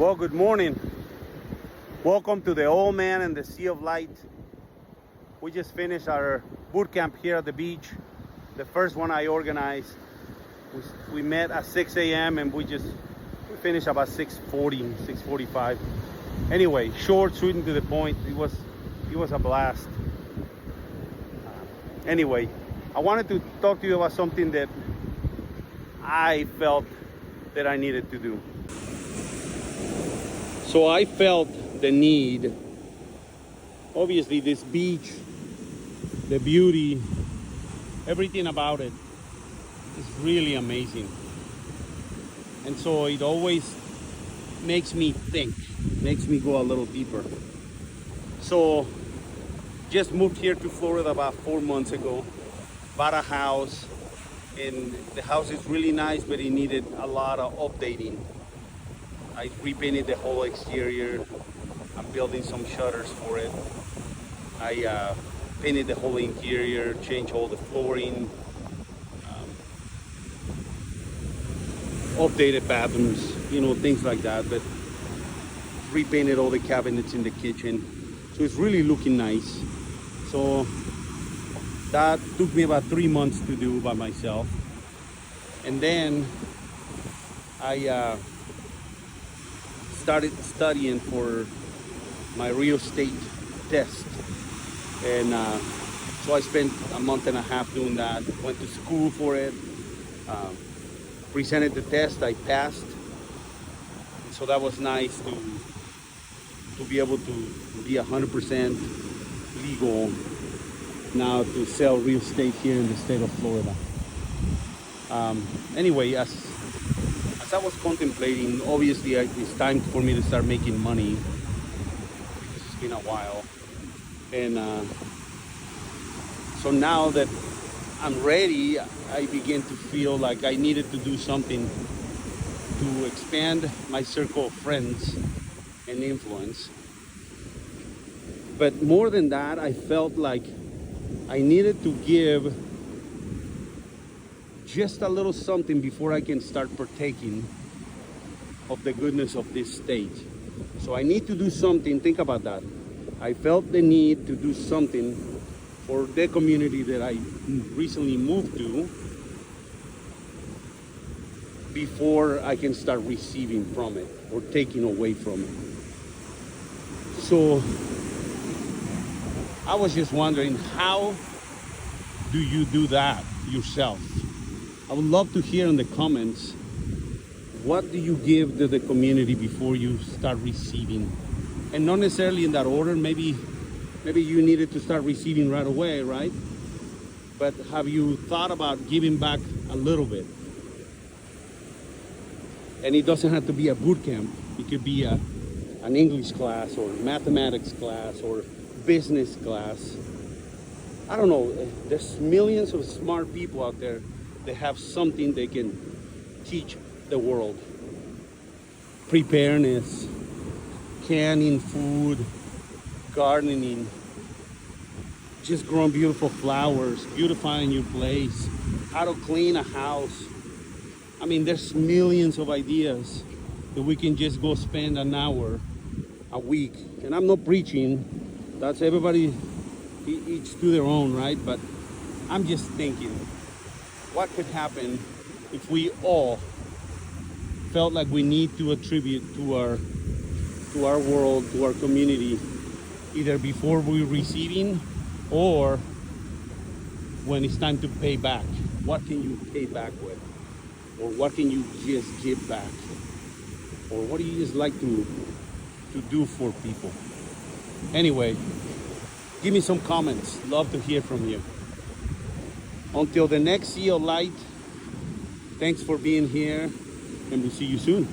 Well, good morning. Welcome to the Old Man and the Sea of Light. We just finished our boot camp here at the beach. The first one I organized. We met at 6 a.m. and we finished about 6:40, 6:45. Anyway, short, sweet, and to the point. It was a blast. Anyway, I wanted to talk to you about something that I felt that I needed to do. So I felt the need. Obviously, this beach, the beauty, everything about it is really amazing. And so it always makes me think, makes me go a little deeper. So just moved here to Florida about 4 months ago, bought a house, and the house is really nice, but it needed a lot of updating. I repainted the whole exterior. I'm building some shutters for it. I painted the whole interior, changed all the flooring, updated bathrooms, things like that. But repainted all the cabinets in the kitchen. So it's really looking nice. So that took me about 3 months to do by myself. And then I started studying for my real estate test. And so I spent a month and a half doing that. Went to school for it. Presented the test, I passed. So that was nice to be able to be 100% legal now to sell real estate here in the state of Florida. Anyway, as I was contemplating, obviously it's time for me to start making money because it's been a while. And so now that I'm ready, I begin to feel like I needed to do something to expand my circle of friends and influence. But more than that, I felt like I needed to give just a little something before I can start partaking of the goodness of this state. So I need to do something. Think about that. I felt the need to do something for the community that I recently moved to before I can start receiving from it or taking away from it. So I was just wondering, how do you do that yourself? I would love to hear in the comments, what do you give to the community before you start receiving? And not necessarily in that order. Maybe you needed to start receiving right away, right? But have you thought about giving back a little bit? And it doesn't have to be a boot camp. It could be an English class or mathematics class or business class. I don't know. There's millions of smart people out there that have something they can teach the world. Preparedness, canning food, gardening, just growing beautiful flowers, beautifying your place, how to clean a house. I mean, there's millions of ideas that we can just go spend an hour a week. And I'm not preaching. That's everybody, each to their own, right? But I'm just thinking, what could happen if we all felt like we need to attribute to our world, to our community, either before we're receiving or when it's time to pay back? What can you pay back with? Or what can you just give back? Or what do you just like to do for people? Anyway, give me some comments. Love to hear from you. Until the next Sea of Light, thanks for being here, and we'll see you soon.